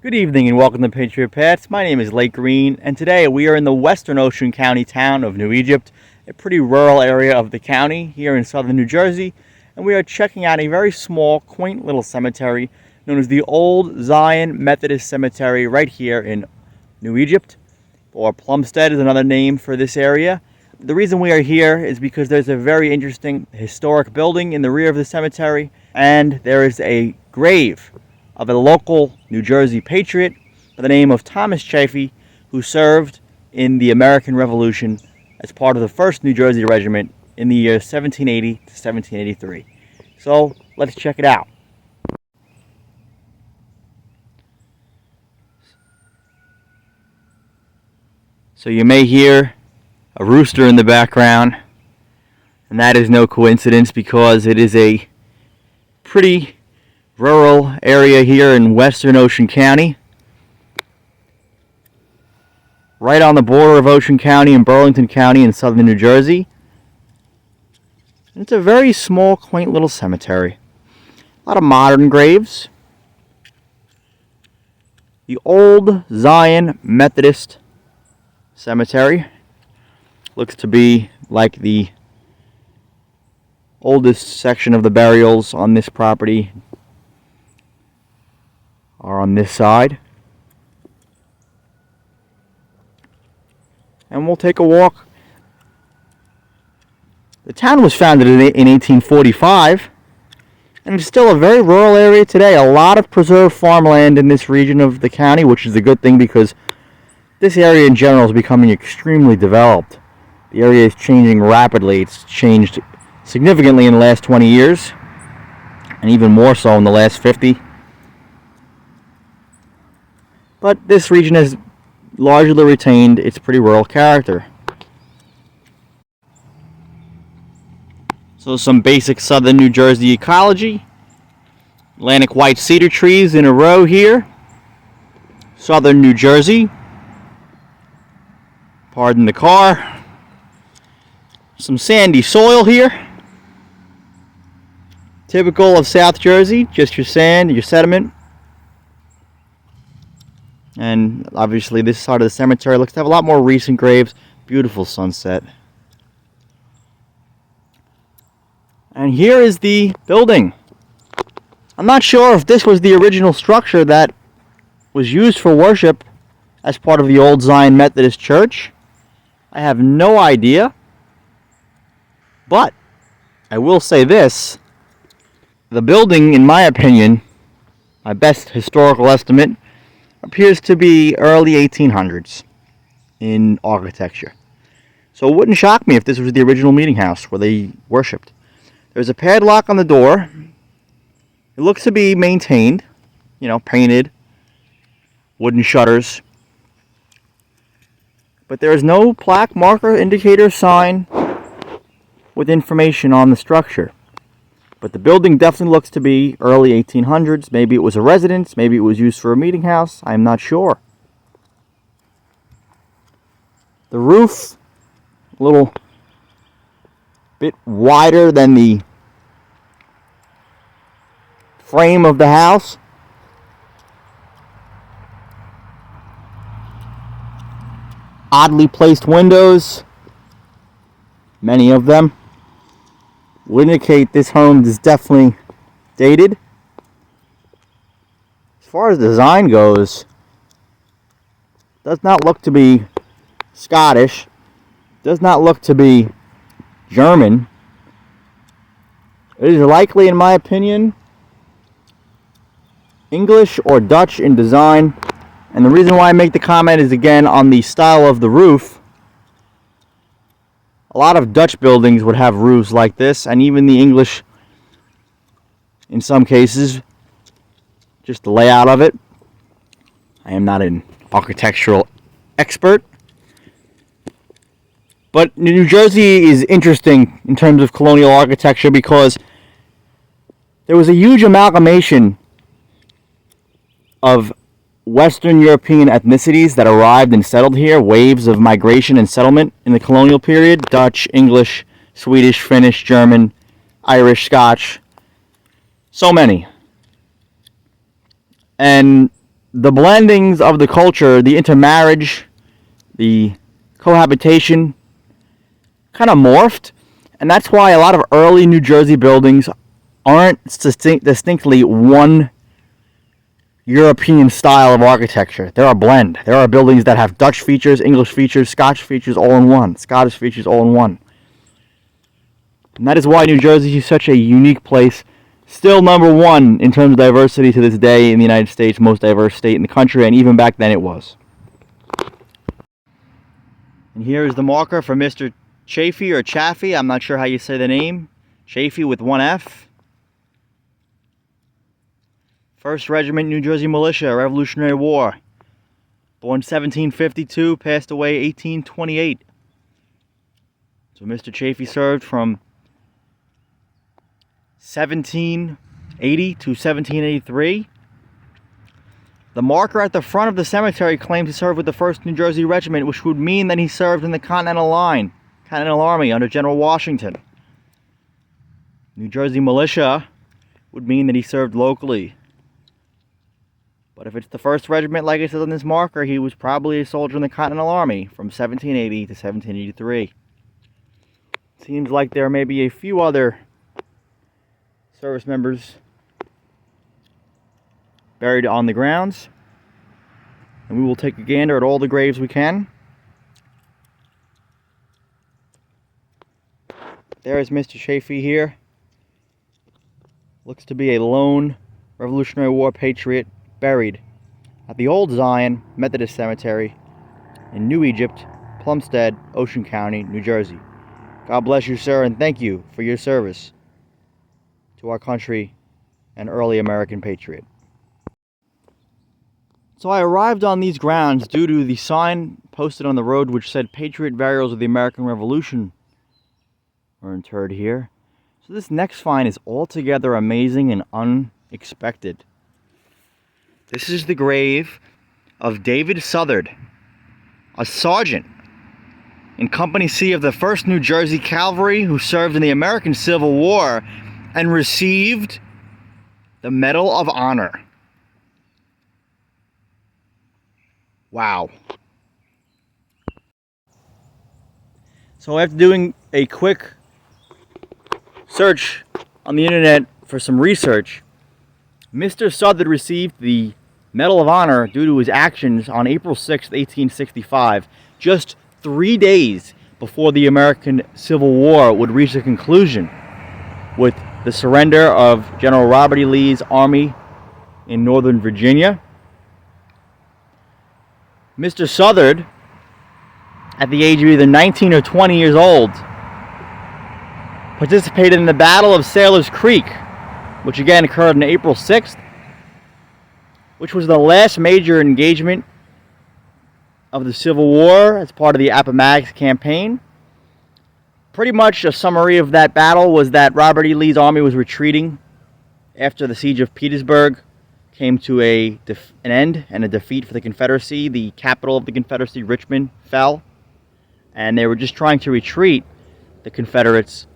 Good evening and welcome to Patriot Paths. My name is Lake Green, and today we are in the western Ocean County town of New Egypt, a pretty rural area of the county here in southern New Jersey, and we are checking out a very small, quaint little cemetery known as the Old Zion Methodist Cemetery right here in New Egypt, or Plumsted is another name for this area. The reason we are here is because there's a very interesting historic building in the rear of the cemetery, and there is a grave of a local New Jersey patriot by the name of Thomas Chafey, who served in the American Revolution as part of the 1st New Jersey Regiment in the years 1780 to 1783. So let's check it out. So you may hear a rooster in the background, and that is no coincidence because it is a pretty rural area here in western Ocean County, right on the border of Ocean County and Burlington County in southern New Jersey. It's a very small, quaint little cemetery. A lot of modern graves. The Old Zion Methodist Cemetery looks to be like the oldest section of the burials on this property are on this side. And we'll take a walk. The town was founded in 1845, and it's still a very rural area today. A lot of preserved farmland in this region of the county, which is a good thing because this area in general is becoming extremely developed. The area is changing rapidly. It's changed significantly in the last 20 years, and even more so in the last 50. But this region has largely retained its pretty rural character. So some basic southern New Jersey ecology. Atlantic white cedar trees in a row here. Southern New Jersey. Pardon the car. Some sandy soil here. Typical of South Jersey, just your sand, your sediment. And obviously this side of the cemetery looks to have a lot more recent graves. Beautiful sunset. And here is the building. I'm not sure if this was the original structure that was used for worship as part of the Old Zion Methodist Church. I have no idea. But I will say this. The building, in my opinion, my best historical estimate, appears to be early 1800s in architecture. So it wouldn't shock me if this was the original meeting house where they worshipped. There's a padlock on the door. It looks to be maintained, painted, wooden shutters. But there is no plaque, marker, indicator, sign with information on the structure. But the building definitely looks to be early 1800s. Maybe it was a residence. Maybe it was used for a meeting house. I'm not sure. The roof, a little bit wider than the frame of the house. Oddly placed windows. Many of them would indicate this home is definitely dated. As far as design goes, does not look to be Scottish, does not look to be German. It is likely, in my opinion, English or Dutch in design. And the reason why I make the comment is, again, on the style of the roof. A lot of Dutch buildings would have roofs like this, and even the English, in some cases, just the layout of it. I am not an architectural expert, but New Jersey is interesting in terms of colonial architecture because there was a huge amalgamation of Western European ethnicities that arrived and settled here, waves of migration and settlement in the colonial period. Dutch, English, Swedish, Finnish, German, Irish, Scotch. So many. And the blendings of the culture, the intermarriage, the cohabitation kind of morphed, and that's why a lot of early New Jersey buildings aren't distinctly one European style of architecture. They're a blend. There are buildings that have Dutch features, English features, Scotch features all in one, Scottish features all in one. And that is why New Jersey is such a unique place. Still number one in terms of diversity to this day in the United States, most diverse state in the country, and even back then it was. And here is the marker for Mr. Chafey or Chaffey. I'm not sure how you say the name. Chafey with one F. 1st Regiment New Jersey Militia, Revolutionary War. Born 1752, passed away 1828. So Mr. Chafey served from 1780 to 1783. The marker at the front of the cemetery claims to serve with the 1st New Jersey Regiment, which would mean that he served in the Continental Army under General Washington. New Jersey Militia would mean that he served locally. But if it's the 1st Regiment, like it says on this marker, he was probably a soldier in the Continental Army from 1780 to 1783. Seems like there may be a few other service members buried on the grounds. And we will take a gander at all the graves we can. There is Mr. Chaffey here. Looks to be a lone Revolutionary War patriot buried at the Old Zion Methodist Cemetery in New Egypt, Plumsted, Ocean County, New Jersey. God bless you, sir, and thank you for your service to our country and early American patriot. So I arrived on these grounds due to the sign posted on the road which said Patriot burials of the American Revolution were interred here. So this next find is altogether amazing and unexpected. This is the grave of David Southard, a sergeant in Company C of the 1st New Jersey Calvary who served in the American Civil War and received the Medal of Honor. Wow. So after doing a quick search on the internet for some research, Mr. Southard received the Medal of Honor due to his actions on April 6, 1865, just 3 days before the American Civil War would reach a conclusion with the surrender of General Robert E. Lee's army in Northern Virginia. Mr. Southard, at the age of either 19 or 20 years old, participated in the Battle of Sailor's Creek, which again occurred on April 6th, which was the last major engagement of the Civil War as part of the Appomattox campaign. Pretty much a summary of that battle was that Robert E. Lee's army was retreating after the siege of Petersburg came to an end and a defeat for the Confederacy. The capital of the Confederacy, Richmond, fell, and they were just trying to retreat, the Confederates,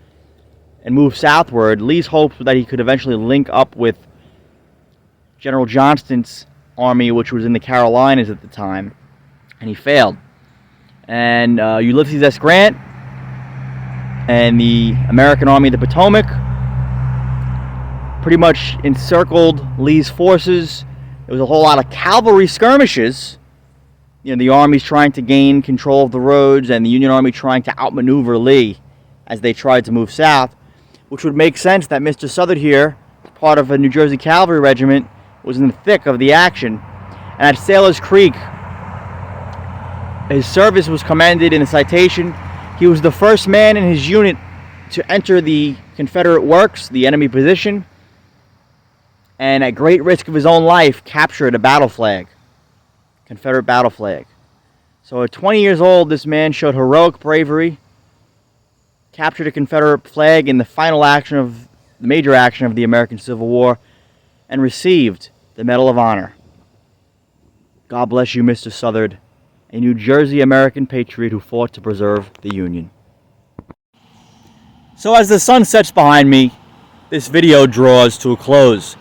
and move southward. Lee's hopes were that he could eventually link up with General Johnston's army, which was in the Carolinas at the time, and he failed. And Ulysses S. Grant and the American Army of the Potomac pretty much encircled Lee's forces. There was a whole lot of cavalry skirmishes. You know, the armies trying to gain control of the roads and the Union Army trying to outmaneuver Lee as they tried to move south, which would make sense that Mr. Southard here, part of a New Jersey Cavalry Regiment, was in the thick of the action. And at Sailor's Creek, his service was commended in a citation. He was the first man in his unit to enter the Confederate works, the enemy position, and at great risk of his own life, captured a battle flag, Confederate battle flag. So at 20 years old, this man showed heroic bravery, captured a Confederate flag in the final action of the major action of the American Civil War, and received the Medal of Honor. God bless you, Mr. Southard, a New Jersey American patriot who fought to preserve the Union. So as the sun sets behind me, this video draws to a close.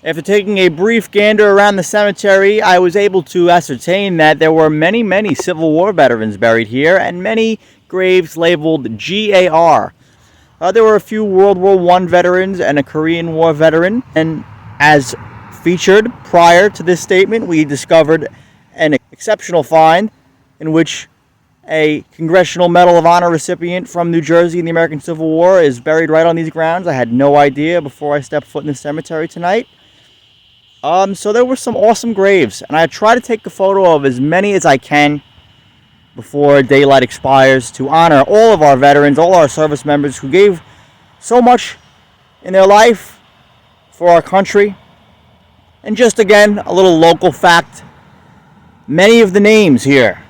After taking a brief gander around the cemetery, I was able to ascertain that there were many Civil War veterans buried here and many graves labeled GAR. There were a few World War I veterans and a Korean War veteran, and as featured prior to this statement, we discovered an exceptional find in which a Congressional Medal of Honor recipient from New Jersey in the American Civil War is buried right on these grounds. I had no idea before I stepped foot in the cemetery tonight. So there were some awesome graves, and I try to take a photo of as many as I can before daylight expires to honor all of our veterans, all our service members who gave so much in their life for our country. And just again, a little local fact. Many of the names here,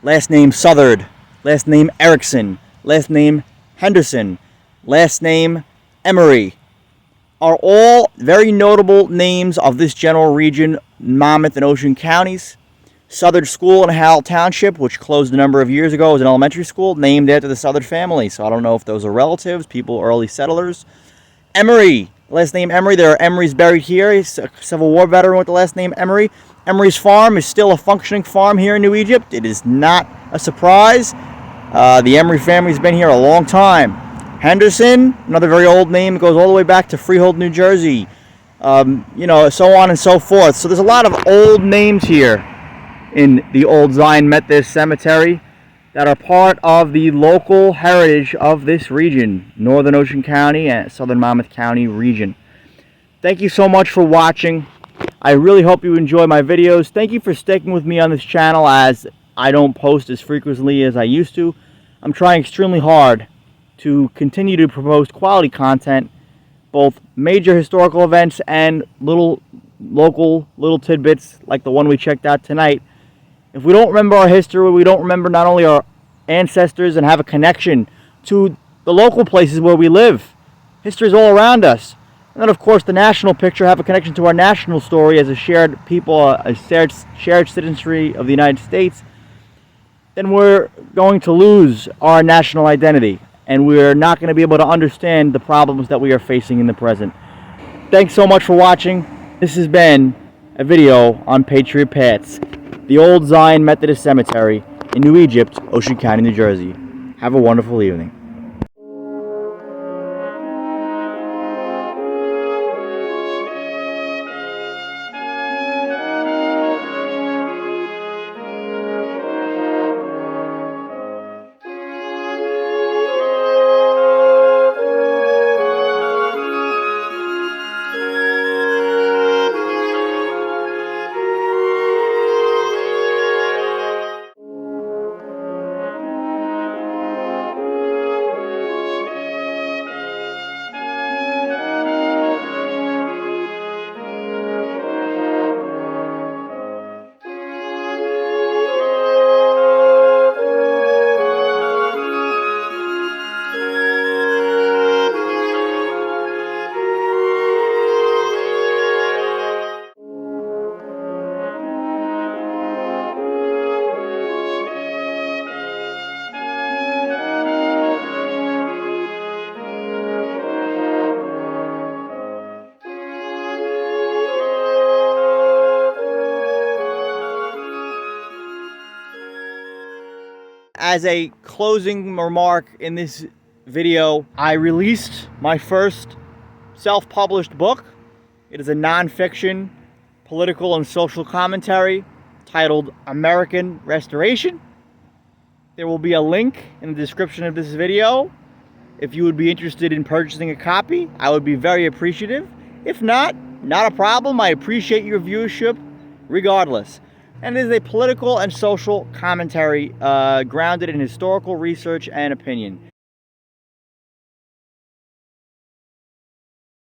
last name Southard, last name Erickson, last name Henderson, last name Emery, are all very notable names of this general region, Monmouth and Ocean counties. Southard School in Howell Township, which closed a number of years ago, was an elementary school named after the Southard family. So I don't know if those are relatives, people, early settlers. Emery, last name Emery. There are Emerys buried here. He's a Civil War veteran with the last name Emery. Emery's farm is still a functioning farm here in New Egypt. It is not a surprise. The Emery family's been here a long time. Henderson, another very old name, goes all the way back to Freehold, New Jersey. So on and so forth. So there's a lot of old names here in the Old Zion Methodist Cemetery that are part of the local heritage of this region, Northern Ocean County and Southern Monmouth County region. Thank you so much for watching. I really hope you enjoy my videos. Thank you for sticking with me on this channel, as I don't post as frequently as I used to. I'm trying extremely hard to continue to post quality content, both major historical events and little local tidbits like the one we checked out tonight. If we don't remember our history, we don't remember not only our ancestors and have a connection to the local places where we live. History is all around us. And then, of course, the national picture, have a connection to our national story as a shared people, a shared citizenry of the United States, then we're going to lose our national identity, and we're not going to be able to understand the problems that we are facing in the present. Thanks so much for watching. This has been a video on Patriot Paths, the Old Zion Methodist Cemetery in New Egypt, Ocean County, New Jersey. Have a wonderful evening. As a closing remark in this video, I released my first self-published book. It is a non-fiction political and social commentary titled American Restoration. There will be a link in the description of this video. If you would be interested in purchasing a copy, I would be very appreciative. If not a problem. I appreciate your viewership regardless. And it is a political and social commentary grounded in historical research and opinion.